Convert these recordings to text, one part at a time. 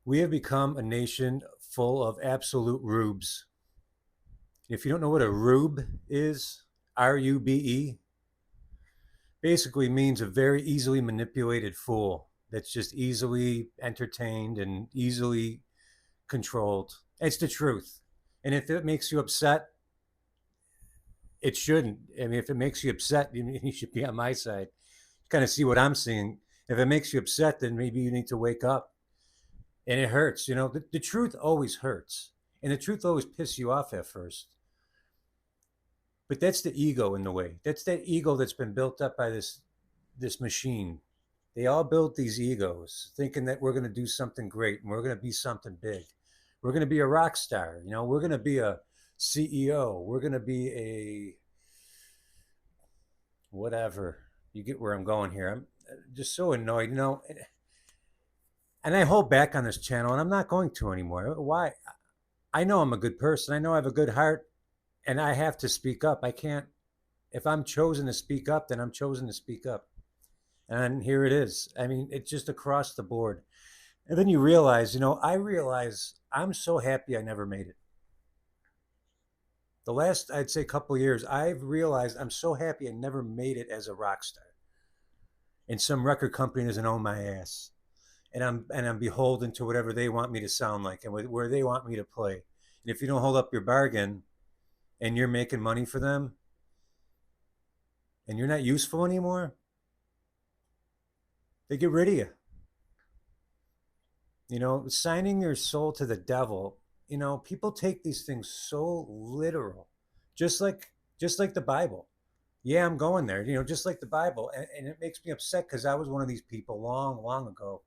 We have become a nation full of absolute rubes. If you don't know what a rube is, RUBE, basically means a very easily manipulated fool that's just easily entertained and easily controlled. It's the truth. And if it makes you upset, it shouldn't. I mean, if it makes you upset, you should be on my side. Kind of see what I'm seeing. If it makes you upset, then maybe you need to wake up. And it hurts. The truth always hurts. And the truth always pisses you off at first. But that's the ego in the way. That's that ego that's been built up by this machine. They all built these egos thinking that we're going to do something great and we're going to be something big. We're going to be a rock star. We're going to be a CEO. We're going to be a whatever. You get where I'm going here. I'm just so annoyed, and I hold back on this channel and I'm not going to anymore. Why? I know I'm a good person. I know I have a good heart and I have to speak up. I can't, if I'm chosen to speak up, then I'm chosen to speak up. And here it is. I mean, it's just across the board. And then you realize, I realize I'm so happy I never made it. The last, I'd say, couple of years, I've realized I'm so happy I never made it as a rock star. And some record company doesn't own my ass. And I'm beholden to whatever they want me to sound like and where they want me to play. And if you don't hold up your bargain and you're making money for them and you're not useful anymore, they get rid of you. Signing your soul to the devil. People take these things so literal, just like the Bible. Yeah, I'm going there. Just like the Bible, and it makes me upset because I was one of these people long, long ago,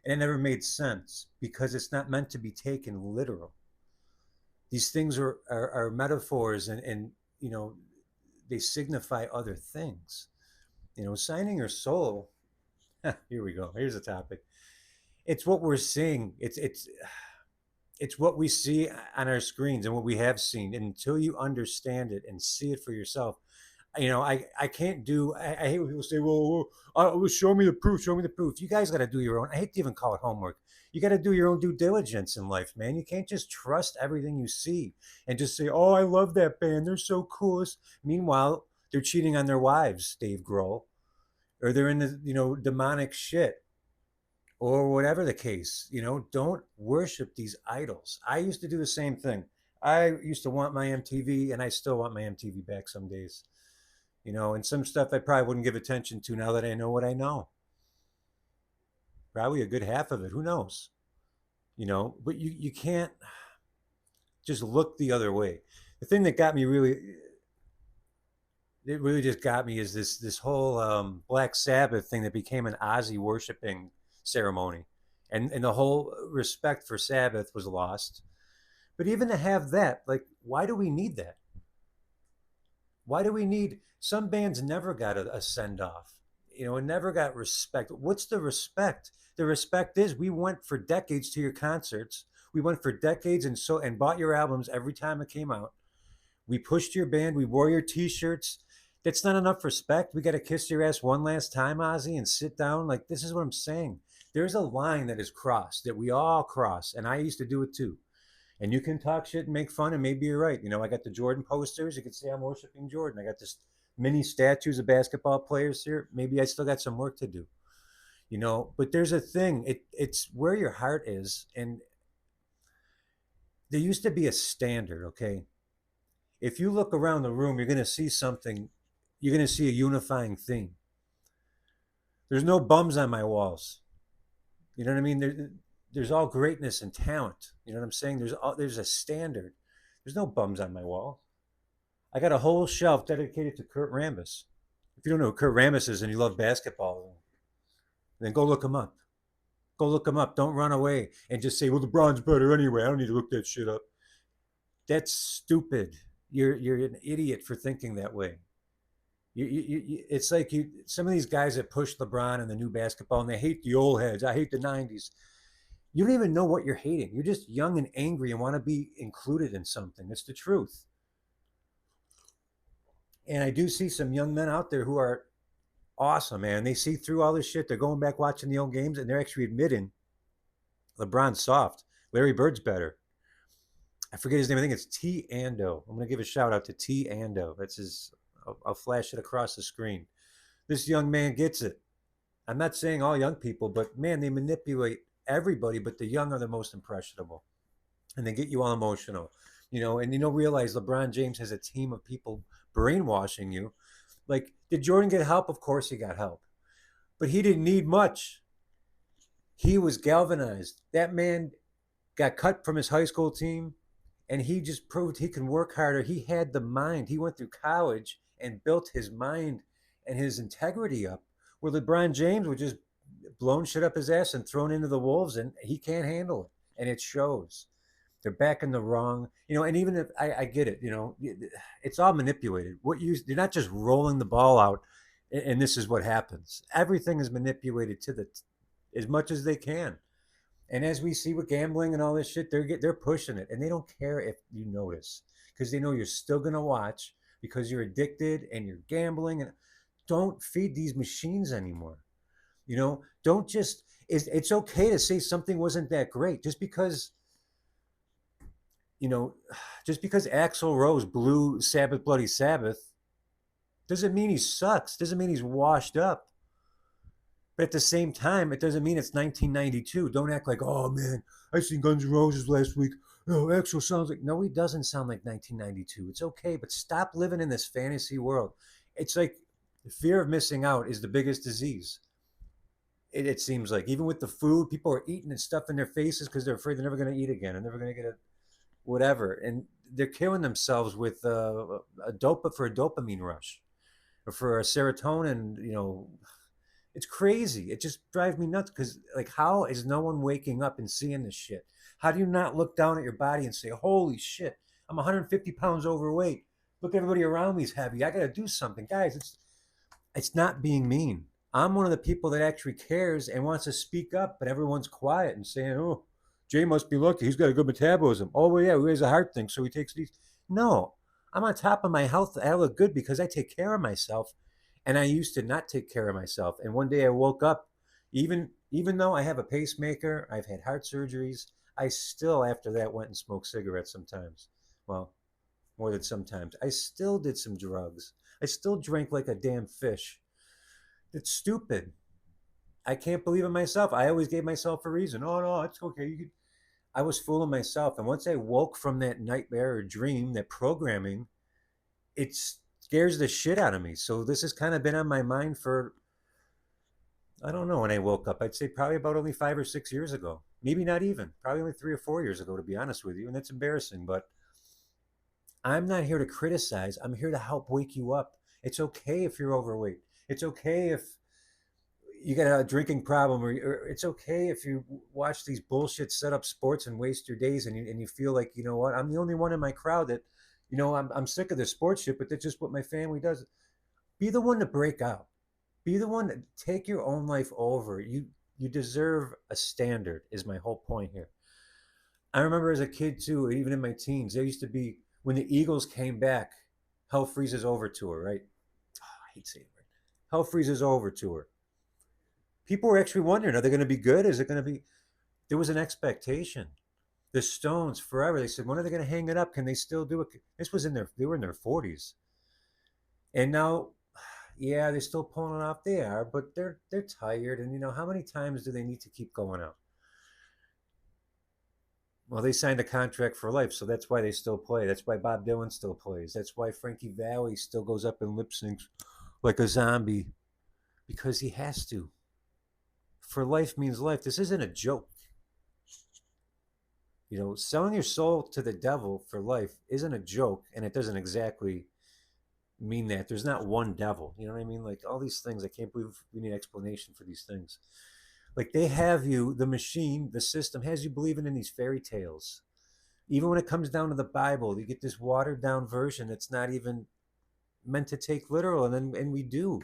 and it never made sense because it's not meant to be taken literal. These things are metaphors, and they signify other things. Signing your soul. Here we go. Here's a topic. It's what we're seeing. It's what we see on our screens and what we have seen. And until you understand it and see it for yourself, I can't do. I hate when people say, "Well, show me the proof. Show me the proof." You guys got to do your own. I hate to even call it homework. You got to do your own due diligence in life, man. You can't just trust everything you see and just say, "Oh, I love that band. They're so cool." Meanwhile, they're cheating on their wives, Dave Grohl, or they're in the demonic shit or whatever the case. Don't worship these idols. I used to do the same thing. I used to want my MTV, and I still want my MTV back some days. And some stuff I probably wouldn't give attention to now that I know what I know. Probably a good half of it. Who knows? But you can't just look the other way. The thing that got me really, it really just got me is this whole Black Sabbath thing that became an Ozzy worshiping ceremony, and the whole respect for Sabbath was lost. But even to have that, like, why do we need that? Why do we need? Some bands never got a send off, and never got respect. What's the respect? The respect is we went for decades to your concerts. We went for decades and bought your albums every time it came out. We pushed your band. We wore your T-shirts. That's not enough respect. We got to kiss your ass one last time, Ozzy, and sit down. Like, this is what I'm saying. There's a line that is crossed that we all cross, and I used to do it too. And you can talk shit and make fun, and maybe you're right. I got the Jordan posters. You could say I'm worshiping Jordan. I got this mini statues of basketball players here. Maybe I still got some work to do. But there's a thing. It's where your heart is, and there used to be a standard. Okay, if you look around the room, you're going to see something. You're going to see a unifying theme. There's no bums on my walls. You know what I mean? There's all greatness and talent. You know what I'm saying? There's a standard. There's no bums on my wall. I got a whole shelf dedicated to Kurt Rambis. If you don't know who Kurt Rambis is and you love basketball, then go look him up. Go look him up. Don't run away and just say, "Well, LeBron's better anyway. I don't need to look that shit up." That's stupid. You're an idiot for thinking that way. It's like some of these guys that push LeBron and the new basketball, and they hate the old heads. I hate the '90s. You don't even know what you're hating. You're just young and angry and want to be included in something. It's the truth. And I do see some young men out there who are awesome, man. They see through all this shit. They're going back watching the old games, and they're actually admitting LeBron's soft. Larry Bird's better. I forget his name. I think it's T. Ando. I'm going to give a shout out to T. Ando. That's his. I'll flash it across the screen. This young man gets it. I'm not saying all young people, but man, they manipulate everybody, but the young are the most impressionable. And they get you all emotional, and realize LeBron James has a team of people brainwashing you. Like, did Jordan get help? Of course he got help. But he didn't need much. He was galvanized. That man got cut from his high school team, and he just proved he can work harder. He had the mind. He went through college and built his mind and his integrity up, where LeBron James was just blown shit up his ass and thrown into the wolves, and he can't handle it. And it shows. They're back in the wrong, and even if I get it, it's all manipulated. They're not just rolling the ball out, and this is what happens. Everything is manipulated to the as much as they can. And as we see with gambling and all this shit, they're pushing it, and they don't care if you notice, because they know you're still gonna watch because you're addicted and you're gambling. And don't feed these machines anymore. Don't just. It's okay to say something wasn't that great just because you know, just because Axl Rose blew Sabbath Bloody Sabbath doesn't mean he sucks. Doesn't mean he's washed up. But at the same time, it doesn't mean it's 1992. Don't act like, oh man, I seen Guns N' Roses last week. Oh, Axl sounds like. No, he doesn't sound like 1992. It's okay, but stop living in this fantasy world. It's like the fear of missing out is the biggest disease. It seems like, even with the food, people are eating and stuff in their faces because they're afraid they're never going to eat again and never going to get a whatever, and they're killing themselves with for a dopamine rush or for a serotonin. It's crazy. It just drives me nuts because, like, how is no one waking up and seeing this shit? How do you not look down at your body and say, holy shit, I'm 150 pounds overweight, look, everybody around me is heavy, I gotta do something, guys. It's not being mean. I'm one of the people that actually cares and wants to speak up, but everyone's quiet and saying, oh, Jay must be lucky. He's got a good metabolism. Oh, well, yeah, he has a heart thing, so he takes these. No, I'm on top of my health. I look good because I take care of myself, and I used to not take care of myself. And one day I woke up, even though I have a pacemaker, I've had heart surgeries, I still, after that, went and smoked cigarettes sometimes. Well, more than sometimes. I still did some drugs. I still drank like a damn fish. It's stupid. I can't believe it myself. I always gave myself a reason. Oh no, it's okay. I was fooling myself. And once I woke from that nightmare or dream, that programming, it scares the shit out of me. So this has kind of been on my mind for, I don't know when I woke up. I'd say probably about only 5 or 6 years ago. Maybe not even. Probably only 3 or 4 years ago, to be honest with you. And that's embarrassing. But I'm not here to criticize. I'm here to help wake you up. It's okay if you're overweight. It's okay if you got a drinking problem, or it's okay if you watch these bullshit set up sports and waste your days, and you feel like, you know what, I'm the only one in my crowd that, I'm sick of this sports shit, but that's just what my family does. Be the one to break out. Be the one to take your own life over. You deserve a standard, is my whole point here. I remember as a kid too, even in my teens, there used to be, when the Eagles came back, Hell Freezes Over tour, right? Oh, I hate saying it. Hell Freezes Over tour. People were actually wondering, are they going to be good? Is it going to be? There was an expectation. The Stones, forever, they said, when are they going to hang it up? Can they still do it? This was they were in their 40s. And now, yeah, they're still pulling it off. They are, but they're tired. And how many times do they need to keep going out? Well, they signed a contract for life, so that's why they still play. That's why Bob Dylan still plays. That's why Frankie Valli still goes up and lip syncs like a zombie, because he has to. For life means life. This isn't a joke. Selling your soul to the devil for life isn't a joke, and it doesn't exactly mean that. There's not one devil. You know what I mean? Like, all these things, I can't believe we need explanation for these things. Like, they have you, the machine, the system has you believing in these fairy tales. Even when it comes down to the Bible, you get this watered down version that's not even meant to take literal, and we do.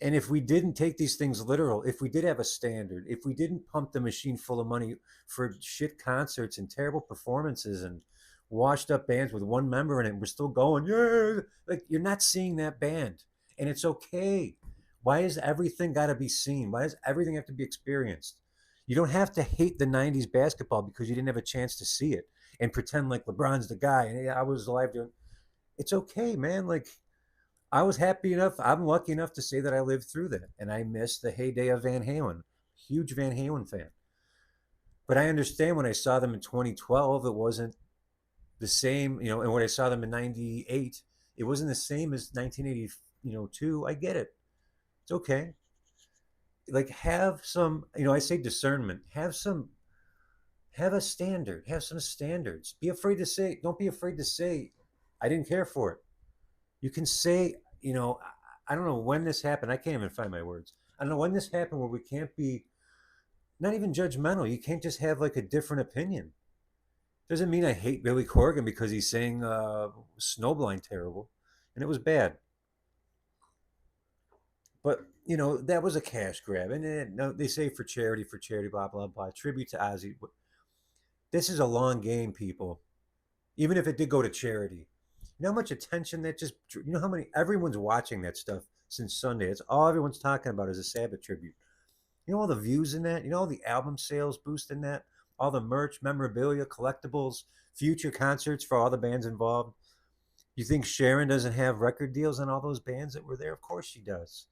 And if we didn't take these things literal, if we did have a standard, if we didn't pump the machine full of money for shit concerts and terrible performances and washed up bands with one member in it, and we're still going, yeah, like, you're not seeing that band. And it's okay. Why is everything got to be seen? Why does everything have to be experienced? You don't have to hate the 90s basketball because you didn't have a chance to see it and pretend like LeBron's the guy and I was alive doing. It's okay, man. Like I was happy enough. I'm lucky enough to say that I lived through that, and I missed the heyday of Van Halen. Huge Van Halen fan. But I understand when I saw them in 2012, it wasn't the same. And when I saw them in '98, it wasn't the same as 1980. Two. I get it. It's okay. Like have some. I say discernment. Have a standard. Have some standards. Be afraid to say. Don't be afraid to say, I didn't care for it. You can say, I don't know when this happened. I can't even find my words. I don't know when this happened where we can't be not even judgmental. You can't just have like a different opinion. Doesn't mean I hate Billy Corgan because he's saying Snowblind terrible, and it was bad. But that was a cash grab, and no, they say for charity, blah blah blah. Tribute to Ozzy. This is a long game, people. Even if it did go to charity, you know how much attention that just. You know how many everyone's watching that stuff since Sunday. It's all everyone's talking about is a Sabbath tribute. You know all the views in that. You know all the album sales boost in that. All the merch, memorabilia, collectibles, future concerts for all the bands involved. You think Sharon doesn't have record deals on all those bands that were there? Of course she does.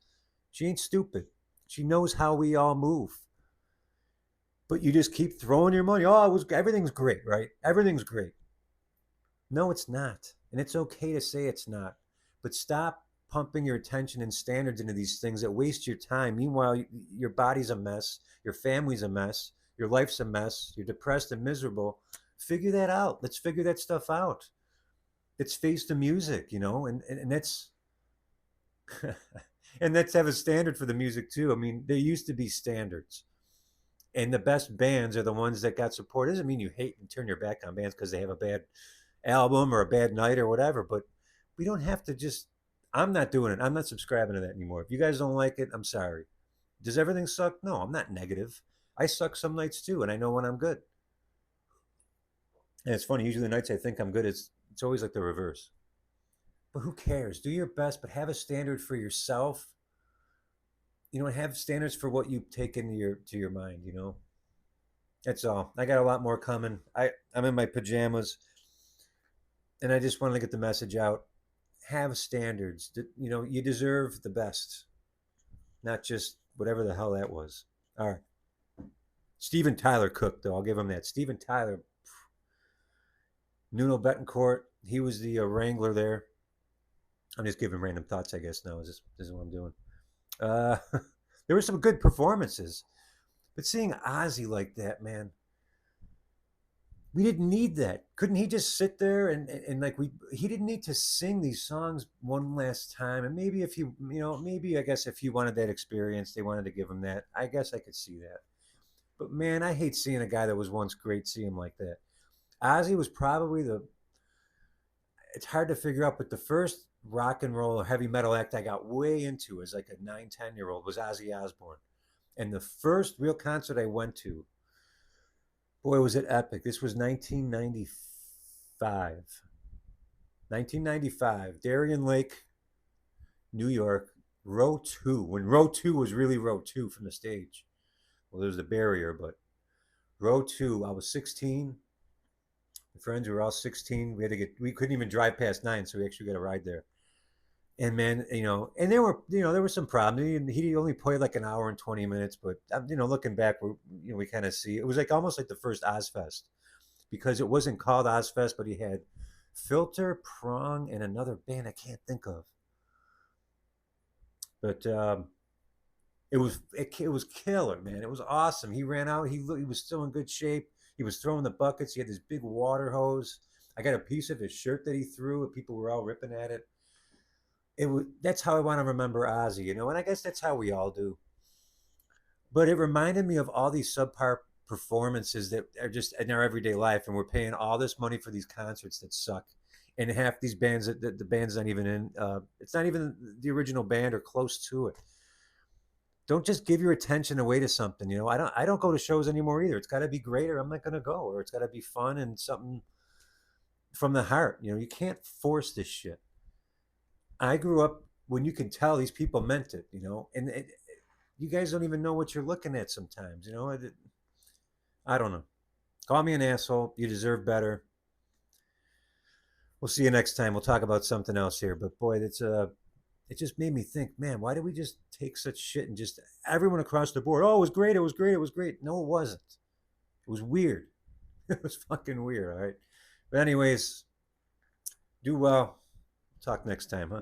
She ain't stupid. She knows how we all move. But you just keep throwing your money. Oh, everything's great, right? Everything's great. No, it's not. And it's okay to say it's not. But stop pumping your attention and standards into these things that waste your time. Meanwhile, your body's a mess, your family's a mess, your life's a mess, you're depressed and miserable. Figure that out. Let's figure that stuff out. Let's face the music, and that's and let's have a standard for the music too. I mean, there used to be standards. And the best bands are the ones that got support. It doesn't mean you hate and turn your back on bands because they have a bad album or a bad night or whatever, but we don't have to just. I'm not doing it. I'm not subscribing to that anymore. If you guys don't like it, I'm sorry. Does everything suck? No, I'm not negative. I suck some nights too, and I know when I'm good. And it's funny. Usually the nights I think I'm good, it's always like the reverse. But who cares? Do your best, but have a standard for yourself. And have standards for what you take into your mind. That's all. I got a lot more coming. I'm in my pajamas, and I just wanted to get the message out. Have standards. You deserve the best, not just whatever the hell that was. All right. Steven Tyler cooked, though. I'll give him that. Steven Tyler, Nuno Betancourt, he was the wrangler there. I'm just giving random thoughts, I guess, now. This is what I'm doing. Uh, there were some good performances, but seeing Ozzy like that, man, we didn't need that. Couldn't he just sit there and like he didn't need to sing these songs one last time. And maybe if maybe I guess if he wanted that experience, they wanted to give him that. I guess I could see that. But man, I hate seeing a guy that was once great see him like that. Ozzy was probably the. It's hard to figure out, but the first rock and roll or heavy metal act I got way into as like a 9, 10-year-old was Ozzy Osbourne. And the first real concert I went to, boy, was it epic. This was 1995. 1995, Darien Lake, New York, row two. When row two was really row two from the stage. Well, there was the barrier, but row two, I was 16. My friends were all 16. We couldn't even drive past 9, so we actually got a ride there. And man, and there were some problems. He only played like an hour and 20 minutes, but looking back, we kind of see it was like almost like the first Ozfest because it wasn't called Ozfest, but he had Filter, Prong, and another band I can't think of. But it was killer, man. It was awesome. He ran out. He was still in good shape. He was throwing the buckets. He had this big water hose. I got a piece of his shirt that he threw, and people were all ripping at it. That's how I want to remember Ozzy, and I guess that's how we all do. But it reminded me of all these subpar performances that are just in our everyday life, and we're paying all this money for these concerts that suck. And half these bands that the band's not even in. It's not even the original band or close to it. Don't just give your attention away to something. I don't go to shows anymore either. It's got to be great, or I'm not going to go, or it's got to be fun and something from the heart. You can't force this shit. I grew up when you can tell these people meant it, and you guys don't even know what you're looking at sometimes. I don't know. Call me an asshole. You deserve better. We'll see you next time. We'll talk about something else here. But boy, it just made me think, man, why did we just take such shit and just everyone across the board? Oh, it was great. It was great. It was great. No, it wasn't. It was weird. It was fucking weird. All right. But anyways, do well. Talk next time, huh?